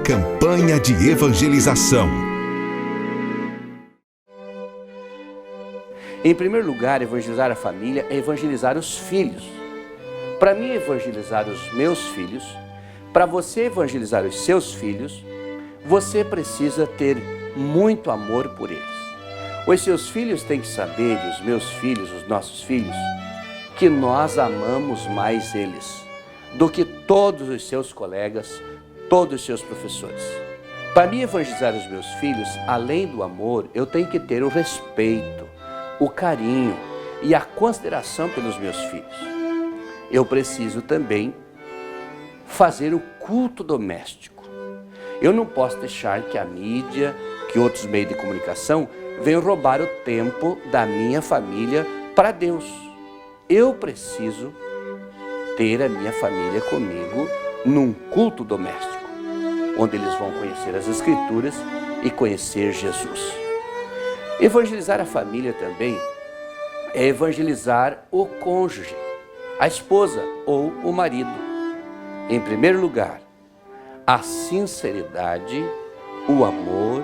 Campanha de evangelização. Em primeiro lugar, evangelizar a família é evangelizar os filhos. Para mim evangelizar os meus filhos, para você evangelizar os seus filhos, você precisa ter muito amor por eles. Os seus filhos têm que saber, e os meus filhos, os nossos filhos, que nós amamos mais eles do que todos os seus colegas, todos os seus professores. Para mim evangelizar os meus filhos, além do amor, eu tenho que ter o respeito, o carinho e a consideração pelos meus filhos. Eu preciso também fazer o culto doméstico. Eu não posso deixar que a mídia, que outros meios de comunicação venham roubar o tempo da minha família para Deus. Eu preciso ter a minha família comigo num culto doméstico, onde eles vão conhecer as Escrituras e conhecer Jesus. Evangelizar a família também é evangelizar o cônjuge, a esposa ou o marido. Em primeiro lugar, a sinceridade, o amor,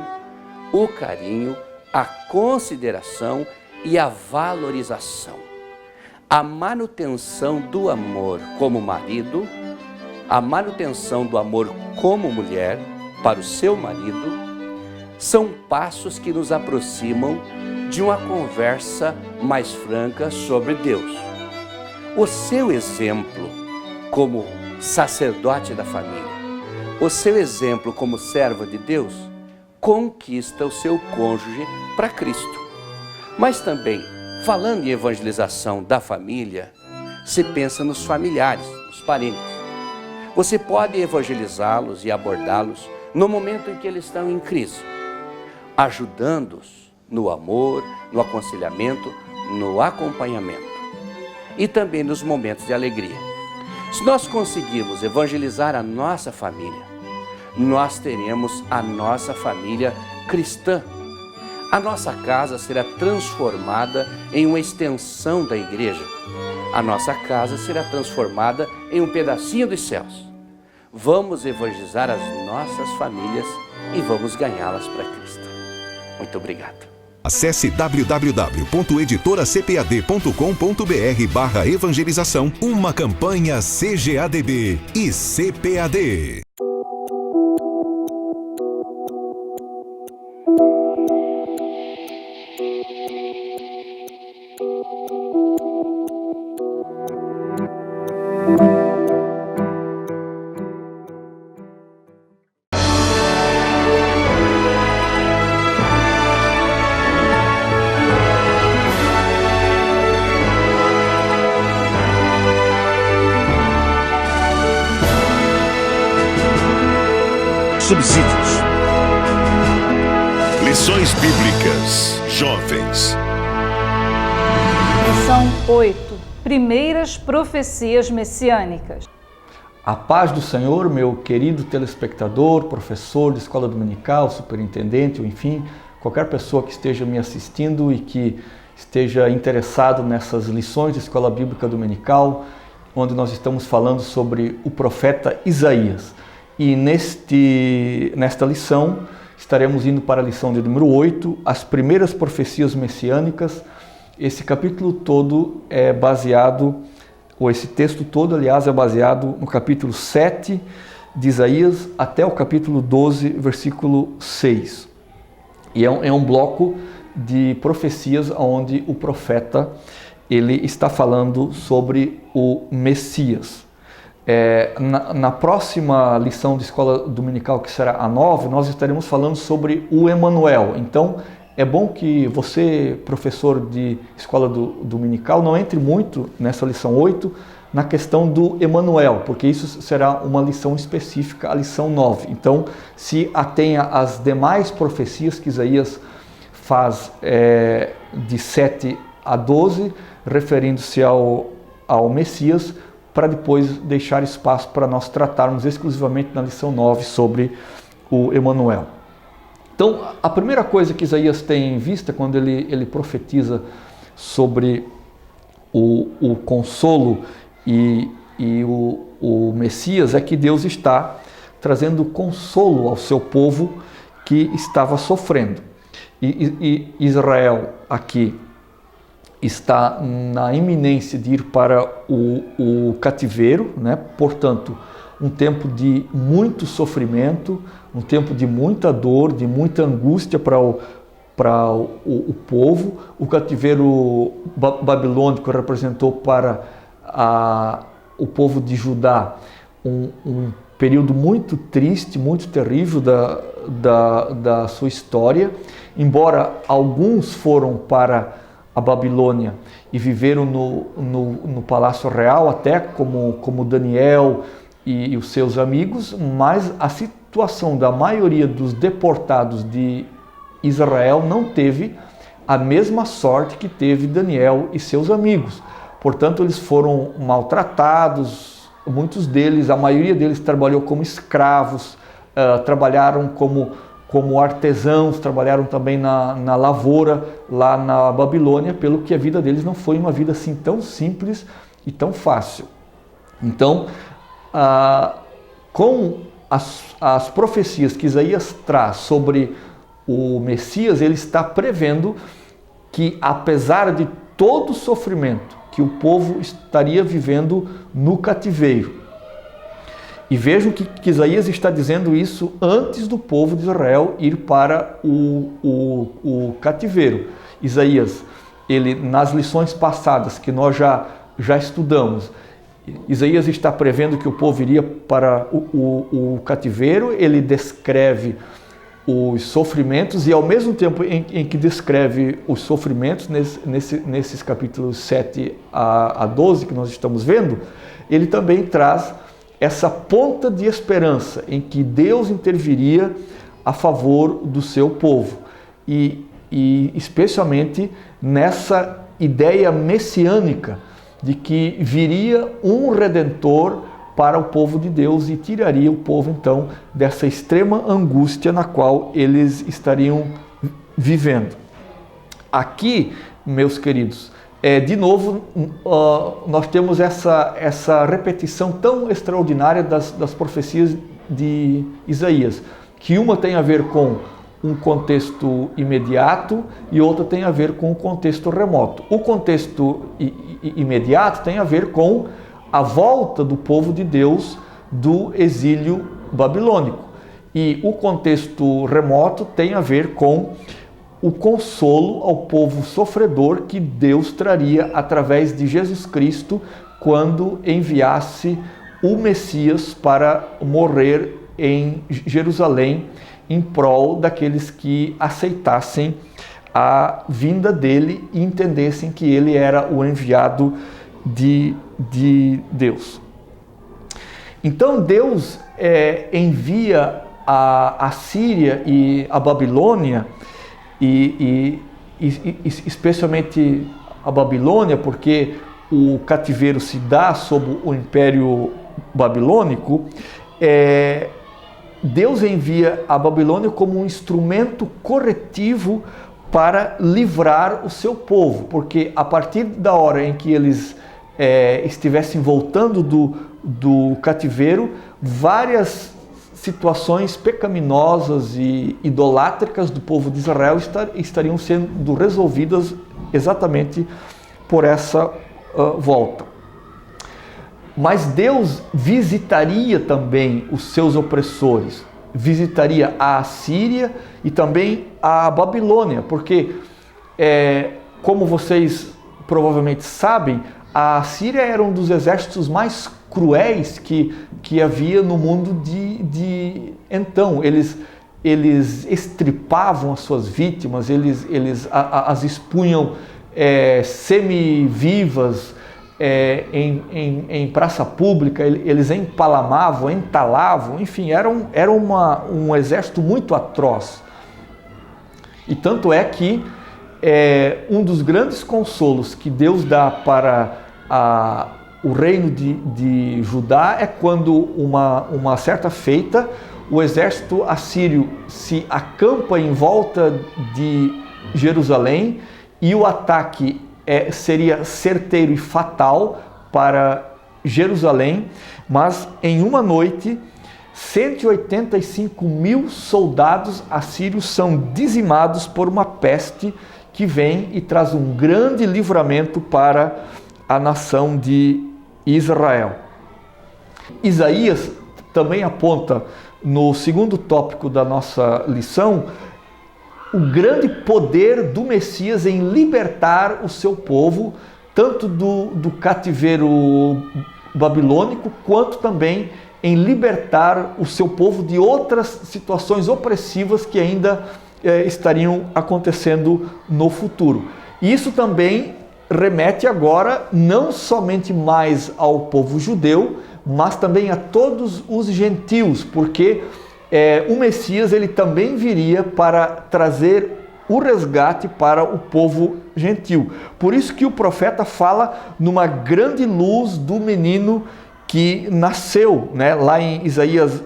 o carinho, a consideração e a valorização. A manutenção do amor como marido, a manutenção do amor como mulher para o seu marido, são passos que nos aproximam de uma conversa mais franca sobre Deus. O seu exemplo como sacerdote da família, o seu exemplo como servo de Deus, conquista o seu cônjuge para Cristo. Mas também, falando em evangelização da família, se pensa nos familiares, nos parentes. Você pode evangelizá-los e abordá-los no momento em que eles estão em crise, ajudando-os no amor, no aconselhamento, no acompanhamento e também nos momentos de alegria. Se nós conseguirmos evangelizar a nossa família, nós teremos a nossa família cristã. A nossa casa será transformada em uma extensão da igreja. A nossa casa será transformada em um pedacinho dos céus. Vamos evangelizar as nossas famílias e vamos ganhá-las para Cristo. Muito obrigado. Acesse www.editoracpad.com.br/evangelização, uma campanha CGADB e CPAD. Subsídios. Lições Bíblicas Jovens. Lição 8. Primeiras profecias messiânicas. A paz do Senhor, meu querido telespectador, professor de escola dominical, superintendente, ou enfim, qualquer pessoa que esteja me assistindo e que esteja interessado nessas lições de escola bíblica dominical, onde nós estamos falando sobre o profeta Isaías. E nesta lição, estaremos indo para a lição de número 8, as primeiras profecias messiânicas. Esse capítulo todo é baseado, ou esse texto todo, aliás, é baseado no capítulo 7 de Isaías até o capítulo 12, versículo 6. E é um bloco de profecias onde o profeta ele está falando sobre o Messias. Na próxima lição de escola dominical, que será a 9, nós estaremos falando sobre o Emanuel. Então, é bom que você, professor de escola dominical, não entre muito nessa lição 8 na questão do Emanuel, porque isso será uma lição específica, a lição 9. Então, se atenha às demais profecias que Isaías faz de 7 a 12, referindo-se ao Messias, para depois deixar espaço para nós tratarmos exclusivamente na lição 9 sobre o Emanuel. Então, a primeira coisa que Isaías tem em vista quando ele profetiza sobre o consolo e o Messias é que Deus está trazendo consolo ao seu povo que estava sofrendo. E Israel aqui está na iminência de ir para o cativeiro, né? Portanto, um tempo de muito sofrimento, um tempo de muita dor, de muita angústia para o povo. O cativeiro babilônico representou para o povo de Judá um período muito triste, muito terrível da sua história. Embora alguns foram para a Babilônia e viveram no Palácio Real, até como Daniel e os seus amigos, mas a situação da maioria dos deportados de Israel não teve a mesma sorte que teve Daniel e seus amigos. Portanto, eles foram maltratados, muitos deles, a maioria deles trabalhou como escravos, trabalharam como artesãos, trabalharam também na lavoura lá na Babilônia, pelo que a vida deles não foi uma vida assim tão simples e tão fácil. Então, com as profecias que Isaías traz sobre o Messias, ele está prevendo que, apesar de todo o sofrimento que o povo estaria vivendo no cativeiro, e vejam que Isaías está dizendo isso antes do povo de Israel ir para o cativeiro. Isaías, ele, nas lições passadas que nós já estudamos, Isaías está prevendo que o povo iria para o cativeiro. Ele descreve os sofrimentos e, ao mesmo tempo em que descreve os sofrimentos, nesses capítulos 7 a 12 que nós estamos vendo, ele também traz essa ponta de esperança em que Deus interviria a favor do seu povo e especialmente nessa ideia messiânica de que viria um Redentor para o povo de Deus e tiraria o povo então dessa extrema angústia na qual eles estariam vivendo. Aqui, meus queridos, de novo, nós temos essa repetição tão extraordinária das profecias de Isaías, que uma tem a ver com um contexto imediato e outra tem a ver com um contexto remoto. O contexto imediato tem a ver com a volta do povo de Deus do exílio babilônico. E o contexto remoto tem a ver com o consolo ao povo sofredor que Deus traria através de Jesus Cristo quando enviasse o Messias para morrer em Jerusalém em prol daqueles que aceitassem a vinda dele e entendessem que ele era o enviado de Deus. Então Deus envia a Síria e a Babilônia, e especialmente a Babilônia, porque o cativeiro se dá sob o Império Babilônico. Deus envia a Babilônia como um instrumento corretivo para livrar o seu povo, porque a partir da hora em que eles estivessem voltando do cativeiro, várias situações pecaminosas e idolátricas do povo de Israel estariam sendo resolvidas exatamente por essa volta. Mas Deus visitaria também os seus opressores, visitaria a Assíria e também a Babilônia, porque, como vocês provavelmente sabem, a Assíria era um dos exércitos mais cruéis que havia no mundo de então. Eles estripavam as suas vítimas, eles as expunham semi-vivas em praça pública, eles empalamavam, entalavam, enfim, era um exército muito atroz. E tanto é que um dos grandes consolos que Deus dá para o reino de Judá é quando uma certa feita o exército assírio se acampa em volta de Jerusalém e o ataque seria certeiro e fatal para Jerusalém, mas em uma noite 185 mil soldados assírios são dizimados por uma peste que vem e traz um grande livramento para a nação de Israel. Isaías também aponta no segundo tópico da nossa lição o grande poder do Messias em libertar o seu povo, tanto do cativeiro babilônico, quanto também em libertar o seu povo de outras situações opressivas que ainda estariam acontecendo no futuro. E isso também remete agora não somente mais ao povo judeu, mas também a todos os gentios, porque o Messias ele também viria para trazer o resgate para o povo gentil. Por isso que o profeta fala numa grande luz do menino que nasceu, né? Lá em Isaías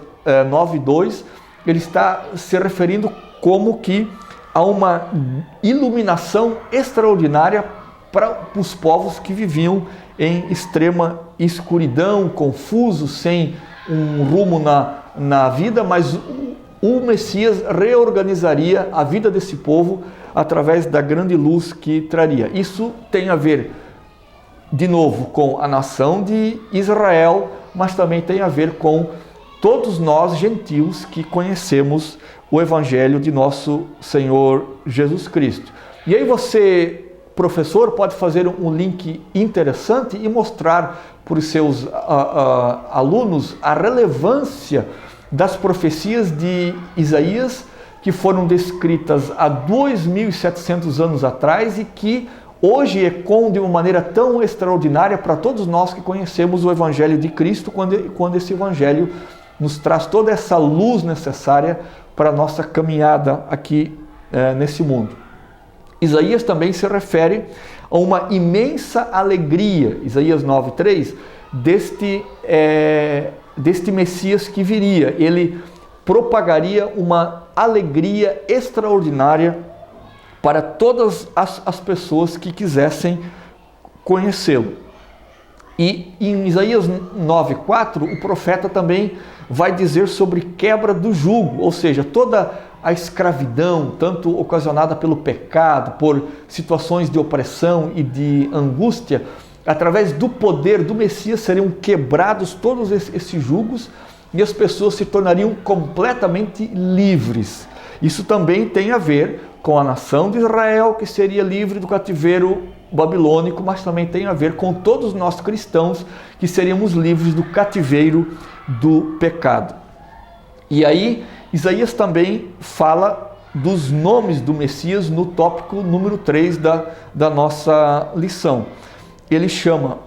9:2, ele está se referindo como que a uma iluminação extraordinária para os povos que viviam em extrema escuridão, confusos, sem um rumo na vida, mas o Messias reorganizaria a vida desse povo através da grande luz que traria. Isso tem a ver, de novo, com a nação de Israel, mas também tem a ver com todos nós gentios que conhecemos o Evangelho de nosso Senhor Jesus Cristo. E aí você, professor, pode fazer um link interessante e mostrar para os seus alunos a relevância das profecias de Isaías que foram descritas há 2.700 anos atrás e que hoje ecoam de uma maneira tão extraordinária para todos nós que conhecemos o Evangelho de Cristo, quando esse Evangelho nos traz toda essa luz necessária para a nossa caminhada aqui nesse mundo. Isaías também se refere a uma imensa alegria, Isaías 9:3, deste Messias que viria. Ele propagaria uma alegria extraordinária para todas as pessoas que quisessem conhecê-lo. E em Isaías 9:4, o profeta também vai dizer sobre quebra do jugo, ou seja, toda a escravidão, tanto ocasionada pelo pecado, por situações de opressão e de angústia, através do poder do Messias seriam quebrados todos esses jugos e as pessoas se tornariam completamente livres. Isso também tem a ver com a nação de Israel, que seria livre do cativeiro babilônico, mas também tem a ver com todos nós cristãos, que seríamos livres do cativeiro do pecado. E aí, Isaías também fala dos nomes do Messias no tópico número 3 da nossa lição. Ele chama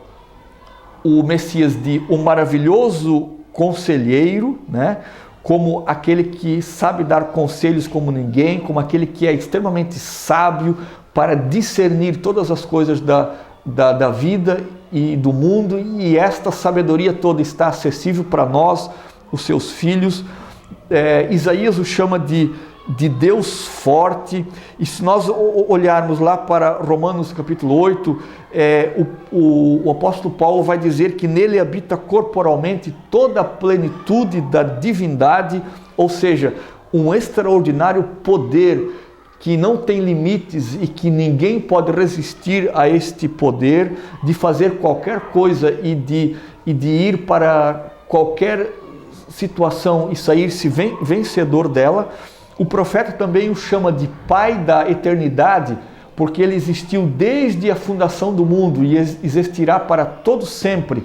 o Messias de o maravilhoso conselheiro, né? Como aquele que sabe dar conselhos como ninguém, como aquele que é extremamente sábio para discernir todas as coisas da vida e do mundo, e esta sabedoria toda está acessível para nós, os seus filhos. Isaías o chama de Deus forte, e se nós olharmos lá para Romanos capítulo 8, o apóstolo Paulo vai dizer que nele habita corporalmente toda a plenitude da divindade, ou seja, um extraordinário poder que não tem limites e que ninguém pode resistir a este poder de fazer qualquer coisa e de ir para qualquer situação e sair-se vencedor dela. O profeta também o chama de Pai da eternidade, porque ele existiu desde a fundação do mundo e existirá para todo sempre.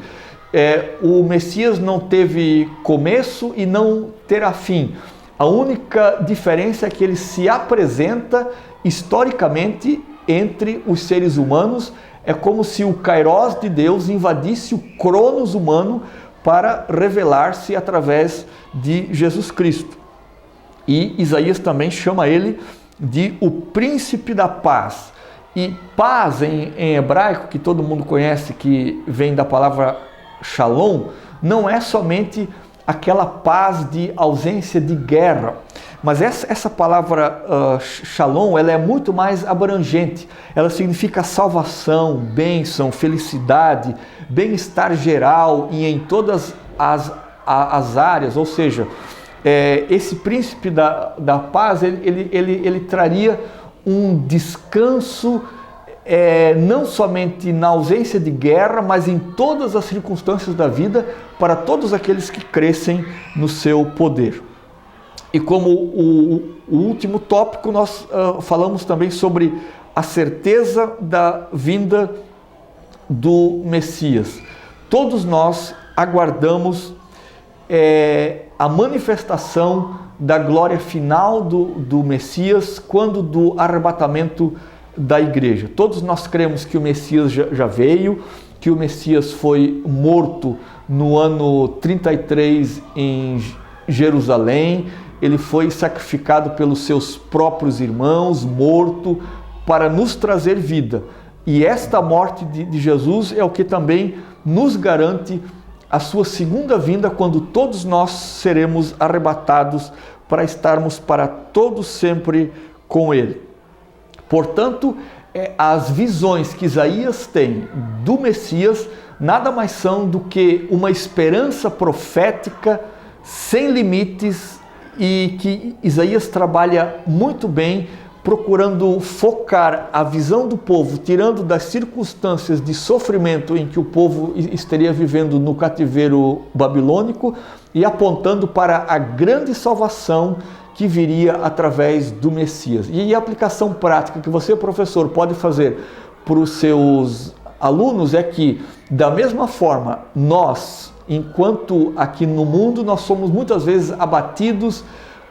O Messias não teve começo e não terá fim. A única diferença é que ele se apresenta historicamente entre os seres humanos. É como se o Kairos de Deus invadisse o Cronos humano para revelar-se através de Jesus Cristo. E Isaías também chama ele de o príncipe da paz. E paz em hebraico, que todo mundo conhece, que vem da palavra shalom, não é somente aquela paz de ausência de guerra, mas essa palavra shalom, ela é muito mais abrangente. Ela significa salvação, bênção, felicidade, bem-estar geral e em todas as as áreas, ou seja, esse príncipe da paz, ele traria um descanso, não somente na ausência de guerra, mas em todas as circunstâncias da vida, para todos aqueles que crescem no seu poder. E como o último tópico, nós falamos também sobre a certeza da vinda do Messias. Todos nós aguardamos a manifestação da glória final do Messias quando do arrebatamento da igreja. Todos nós cremos que o Messias já veio, que o Messias foi morto no ano 33 em Jerusalém, ele foi sacrificado pelos seus próprios irmãos, morto, para nos trazer vida. E esta morte de Jesus é o que também nos garante a sua segunda vinda, quando todos nós seremos arrebatados para estarmos para todo sempre com ele. Portanto, as visões que Isaías tem do Messias nada mais são do que uma esperança profética sem limites, e que Isaías trabalha muito bem, procurando focar a visão do povo, tirando das circunstâncias de sofrimento em que o povo estaria vivendo no cativeiro babilônico e apontando para a grande salvação que viria através do Messias. E a aplicação prática que você, professor, pode fazer para os seus alunos é que, da mesma forma, nós, enquanto aqui no mundo, nós somos muitas vezes abatidos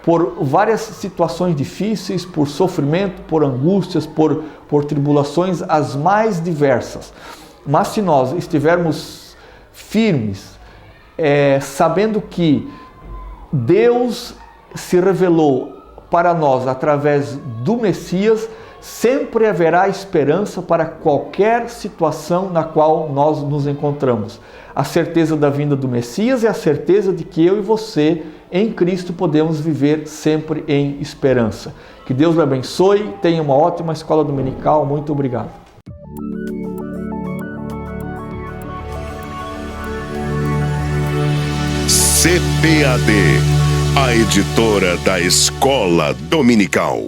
por várias situações difíceis, por sofrimento, por angústias, por tribulações as mais diversas. Mas se nós estivermos firmes, sabendo que Deus se revelou para nós através do Messias, sempre haverá esperança para qualquer situação na qual nós nos encontramos. A certeza da vinda do Messias é a certeza de que eu e você, em Cristo, podemos viver sempre em esperança. Que Deus lhe abençoe, tenha uma ótima escola dominical. Muito obrigado. CPAD, a editora da Escola Dominical.